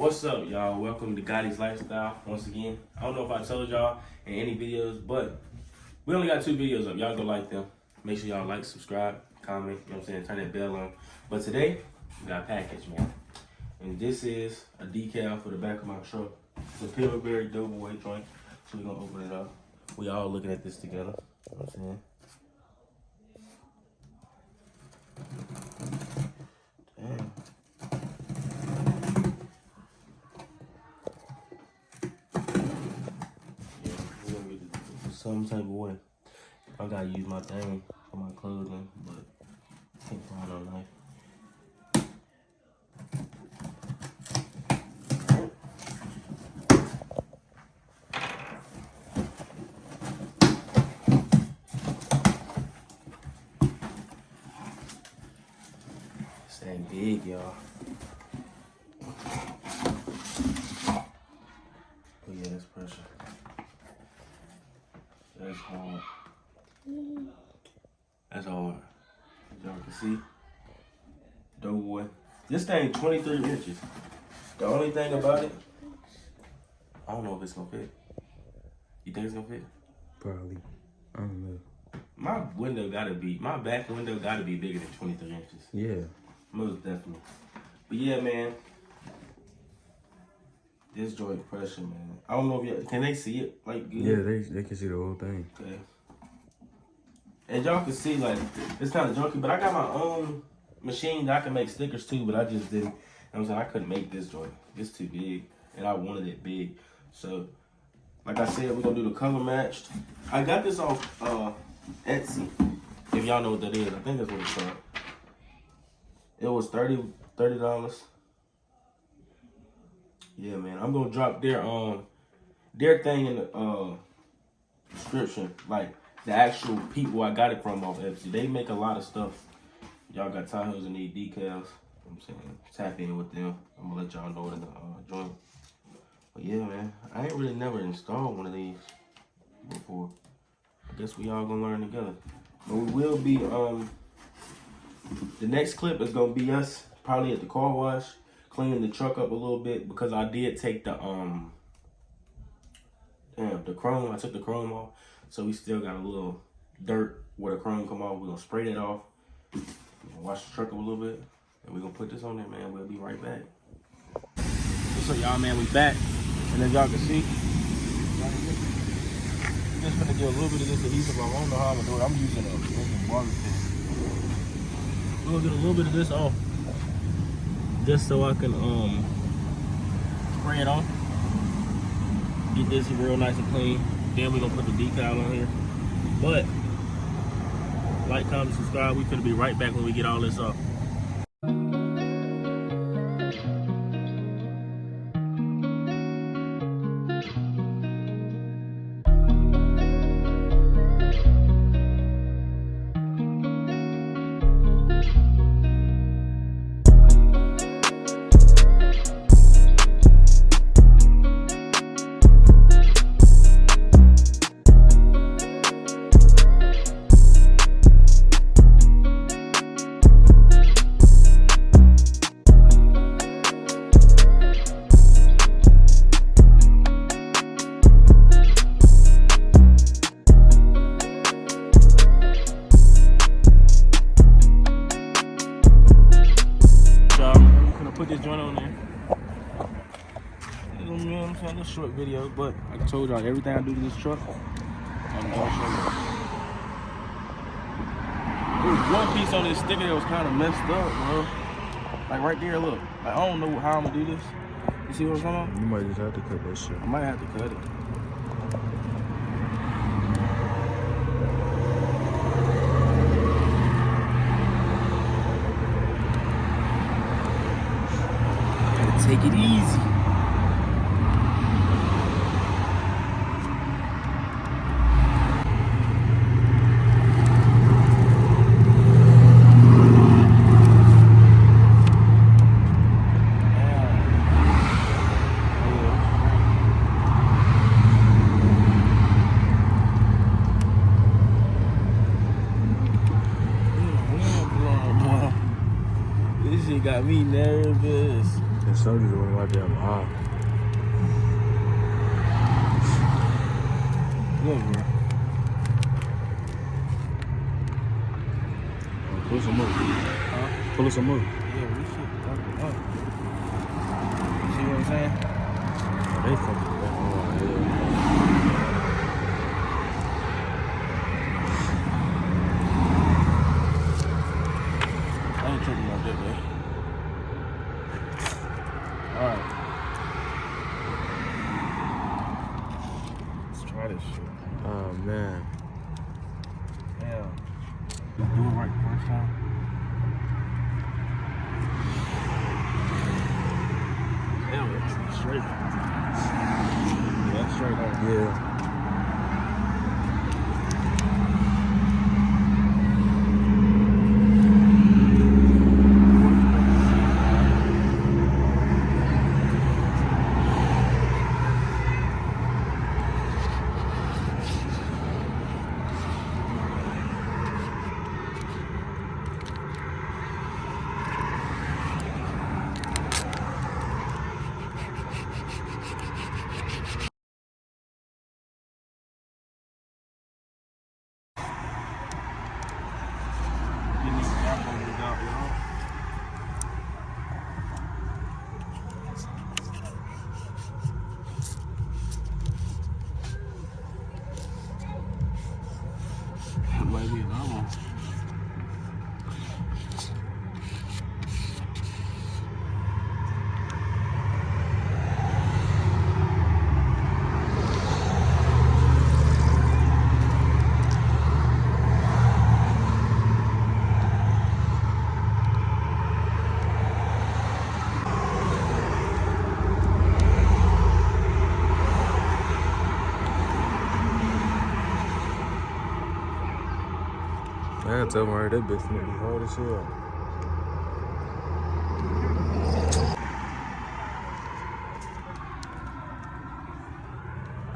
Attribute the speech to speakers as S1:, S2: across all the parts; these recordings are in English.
S1: What's up, y'all? Welcome to Gotti's Lifestyle once again. I don't know if I told y'all in any videos, but we only got 2 videos up. Y'all go like them. Make sure y'all like, subscribe, comment, you know what I'm saying, turn that bell on. But today, we got a package, man. And this is a decal for the back of my truck. It's a Pillsbury Doughboy joint. So we're gonna open it up. We all looking at this together. You know what I'm saying? Damn. Some type of way. I gotta use my thing for my clothing, but can't find no knife. This thing big, y'all. Oh yeah, that's pressure. That's hard. That's hard. Y'all can see. Doughboy. This thing 23 inches. The only thing about it, I don't know if it's gonna fit. You think it's gonna fit?
S2: Probably. I don't know.
S1: My back window gotta be bigger than 23 inches.
S2: Yeah.
S1: Most definitely. But yeah, man. This joint pressure, man. I don't know if y'all, can they see it like good?
S2: Yeah, they can see the whole thing.
S1: Okay. And y'all can see, like, it's kind of junky, but I got my own machine that I can make stickers too, but I just didn't. You know what I'm saying? I couldn't make this joint. It's too big, and I wanted it big. So, like I said, we're gonna do the color matched. I got this off Etsy, if y'all know what that is. I think that's what it's called. It was $30. Yeah, man. I'm gonna drop their thing in the description, like the actual people I got it from off Etsy. They make a lot of stuff. Y'all got Tahoes and need decals. You know what I'm saying, tap in with them. I'm gonna let y'all know it in the joint. But yeah, man, I ain't really never installed one of these before. I guess we all gonna learn together. But we will be the next clip is gonna be us probably at the car wash, cleaning the truck up a little bit, because I did take the chrome. I took the chrome off, so we still got a little dirt where the chrome come off. We're gonna spray that off, wash the truck up a little bit, and we're gonna put this on there, man. We'll be right back. What's up, y'all, man? We back, and as y'all can see, I'm just gonna get a little bit of this adhesive off. I don't know how I'm gonna do it. I'm using a water pen. We're gonna get a little bit of this off, just so I can spray it on. Get this real nice and clean. Then we're gonna put the decal on here. But like, comment, subscribe. We finna be right back when we get all this up. Put this joint on there. You know what I'm saying? This short video, but I told y'all everything I do to this truck, I'm gonna show you. There was one piece on this sticker that was kind of messed up, bro. Like right there, look. Like, I don't know how I'm gonna do this. You see what I'm talking about?
S2: You might just have to cut that shit.
S1: I might have to cut it. Take it easy. This shit got me nervous.
S2: That some of these ones might be alive.
S1: Look, bro.
S2: Pull some up.
S1: Huh?
S2: Pull some up.
S1: Yeah, we should fuck up. See what I'm saying?
S2: They fucking back. Oh, yeah.
S1: I ain't tripping about that, man. Alright. Let's try this shit.
S2: Oh, man.
S1: Damn. You do it right the first time? Damn, it's straight. Yeah, straight up.
S2: Yeah.
S1: Getting these apples out, y'all. That might be another one.
S2: I tell them right, that bitch finna be hard as hell.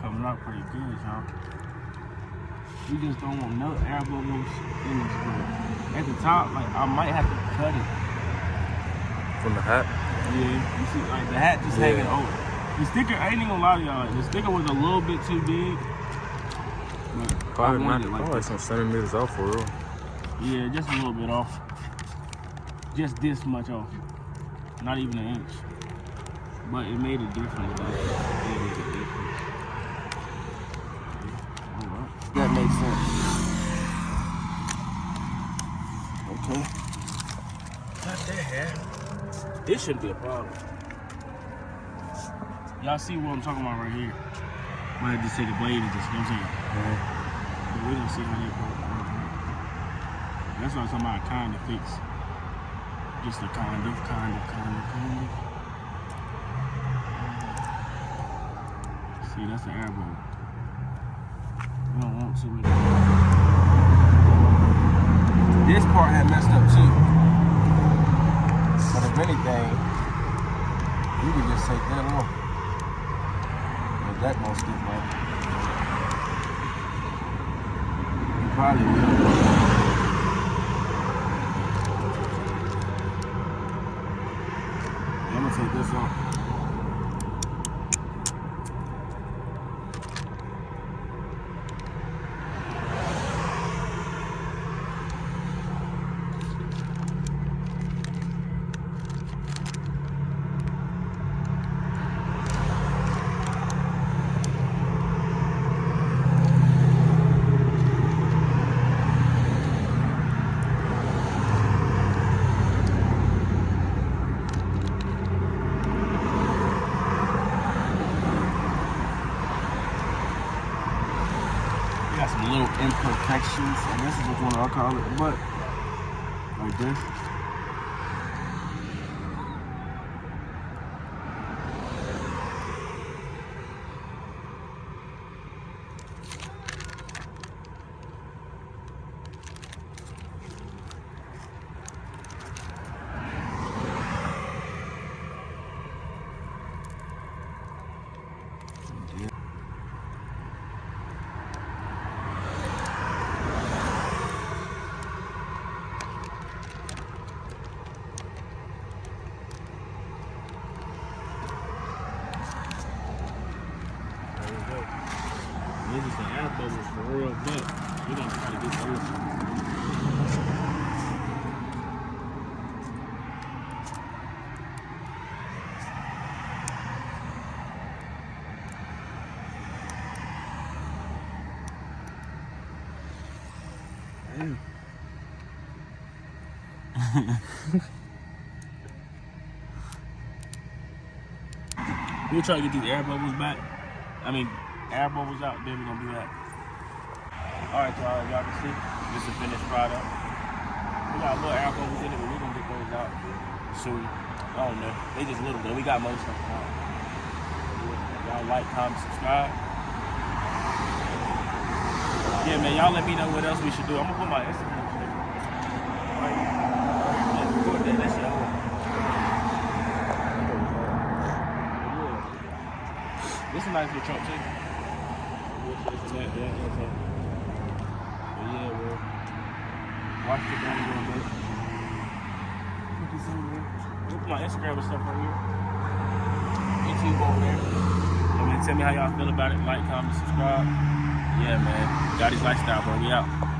S1: Coming out pretty good, y'all. We just don't want no air bubbles in this grill. At the top, like I might have to cut it.
S2: From the hat?
S1: Yeah, you see, like the hat just hanging over. The sticker, I ain't even gonna lie to y'all. Like, the sticker was a little bit too big. But
S2: Probably
S1: I wanted
S2: not.
S1: it like
S2: Probably some centimeters off for real.
S1: yeah, just a little bit off. Just this much off. Not even an inch. But it made a difference, though. It made a difference. Alright. That makes sense. Okay. Not that hat. This shouldn't be a problem. Y'all see what I'm talking about right here? Might have to take a blade and just, you know what I'm saying? But we're gonna see how that goes. That's what I'm talking about, kind of fix. Just a kind of. See, that's the air bubble. We don't want to. This part had messed up too. But if anything, you could just take that off. If that gonna stick right. You probably will. I'm gonna take this off. Got some little imperfections, and this is what I'll call it, but like this. some air bubbles for real, but we gonna try to get those.
S2: Damn.
S1: We'll try to get these air bubbles back. I mean, air bubbles out, then we're gonna do that. Alright, y'all can see, this is a finished product. We got little air bubbles in it, but we're gonna get those out soon. I don't know. They just little though. We got most of them out. Y'all like, comment, subscribe. Yeah, man, y'all let me know what else we should do. I'm gonna put my Instagram shit. Right here. Record that. That shit over. This is a nice little truck too. But yeah, bro. Watch the game a little bit. Look at my Instagram and stuff right here. YouTube over there. I mean, tell me how y'all feel about it. Like, comment, subscribe. Yeah, man. Gotti's Lifestyle, bro. We out.